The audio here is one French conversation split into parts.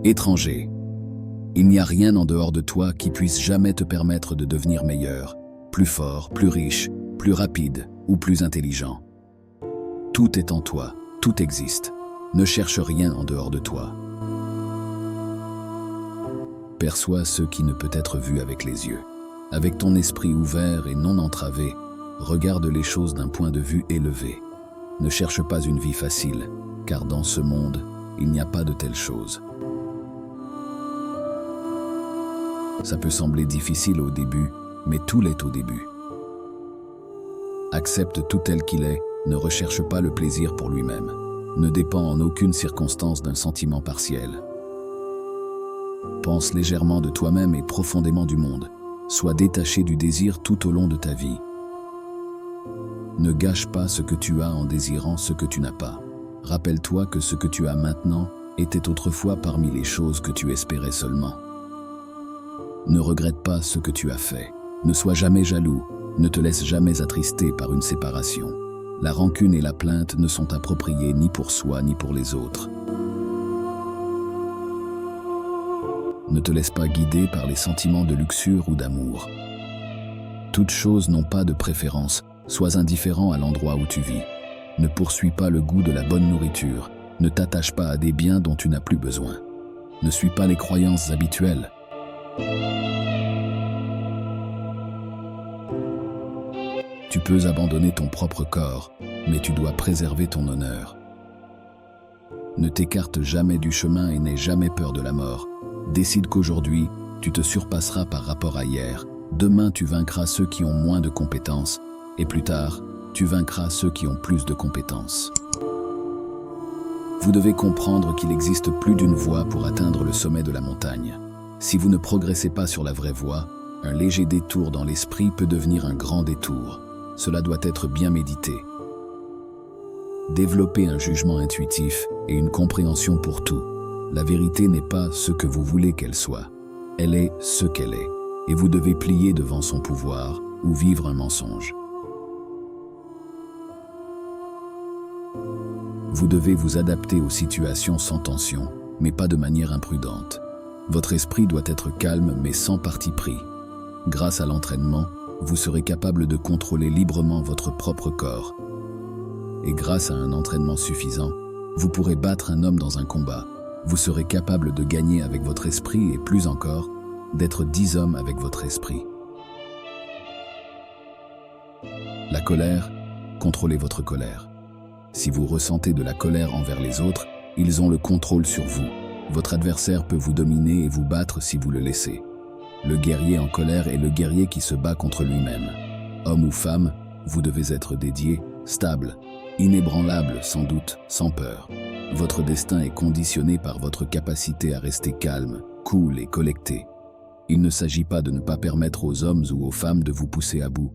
Étranger. Il n'y a rien en dehors de toi qui puisse jamais te permettre de devenir meilleur, plus fort, plus riche, plus rapide ou plus intelligent. Tout est en toi, tout existe. Ne cherche rien en dehors de toi. Perçois ce qui ne peut être vu avec les yeux. Avec ton esprit ouvert et non entravé, regarde les choses d'un point de vue élevé. Ne cherche pas une vie facile, car dans ce monde, il n'y a pas de telle chose. Ça peut sembler difficile au début, mais tout l'est au début. Accepte tout tel qu'il est, ne recherche pas le plaisir pour lui-même. Ne dépend en aucune circonstance d'un sentiment partiel. Pense légèrement de toi-même et profondément du monde. Sois détaché du désir tout au long de ta vie. Ne gâche pas ce que tu as en désirant ce que tu n'as pas. Rappelle-toi que ce que tu as maintenant était autrefois parmi les choses que tu espérais seulement. Ne regrette pas ce que tu as fait. Ne sois jamais jaloux. Ne te laisse jamais attrister par une séparation. La rancune et la plainte ne sont appropriées ni pour soi ni pour les autres. Ne te laisse pas guider par les sentiments de luxure ou d'amour. Toutes choses n'ont pas de préférence. Sois indifférent à l'endroit où tu vis. Ne poursuis pas le goût de la bonne nourriture. Ne t'attache pas à des biens dont tu n'as plus besoin. Ne suis pas les croyances habituelles. Tu peux abandonner ton propre corps, mais tu dois préserver ton honneur. Ne t'écarte jamais du chemin et n'aie jamais peur de la mort. Décide qu'aujourd'hui, tu te surpasseras par rapport à hier. Demain, tu vaincras ceux qui ont moins de compétences. Et plus tard, tu vaincras ceux qui ont plus de compétences. Vous devez comprendre qu'il existe plus d'une voie pour atteindre le sommet de la montagne. Si vous ne progressez pas sur la vraie voie, un léger détour dans l'esprit peut devenir un grand détour. Cela doit être bien médité. Développez un jugement intuitif et une compréhension pour tout. La vérité n'est pas ce que vous voulez qu'elle soit. Elle est ce qu'elle est. Et vous devez plier devant son pouvoir ou vivre un mensonge. Vous devez vous adapter aux situations sans tension, mais pas de manière imprudente. Votre esprit doit être calme, mais sans parti pris. Grâce à l'entraînement, vous serez capable de contrôler librement votre propre corps. Et grâce à un entraînement suffisant, vous pourrez battre un homme dans un combat. Vous serez capable de gagner avec votre esprit et plus encore, d'être 10 hommes avec votre esprit. La colère, contrôlez votre colère. Si vous ressentez de la colère envers les autres, ils ont le contrôle sur vous. Votre adversaire peut vous dominer et vous battre si vous le laissez. Le guerrier en colère est le guerrier qui se bat contre lui-même. Homme ou femme, vous devez être dédié, stable, inébranlable sans doute, sans peur. Votre destin est conditionné par votre capacité à rester calme, cool et collecté. Il ne s'agit pas de ne pas permettre aux hommes ou aux femmes de vous pousser à bout.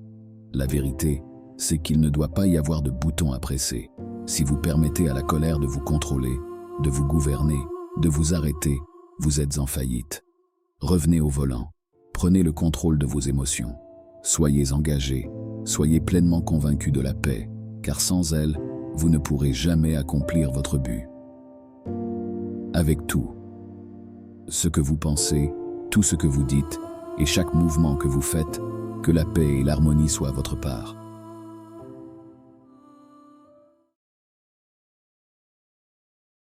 La vérité, c'est qu'il ne doit pas y avoir de bouton à presser. Si vous permettez à la colère de vous contrôler, de vous gouverner, de vous arrêter, vous êtes en faillite. Revenez au volant. Prenez le contrôle de vos émotions. Soyez engagés, soyez pleinement convaincus de la paix, car sans elle, vous ne pourrez jamais accomplir votre but. Avec tout, ce que vous pensez, tout ce que vous dites et chaque mouvement que vous faites, que la paix et l'harmonie soient à votre part.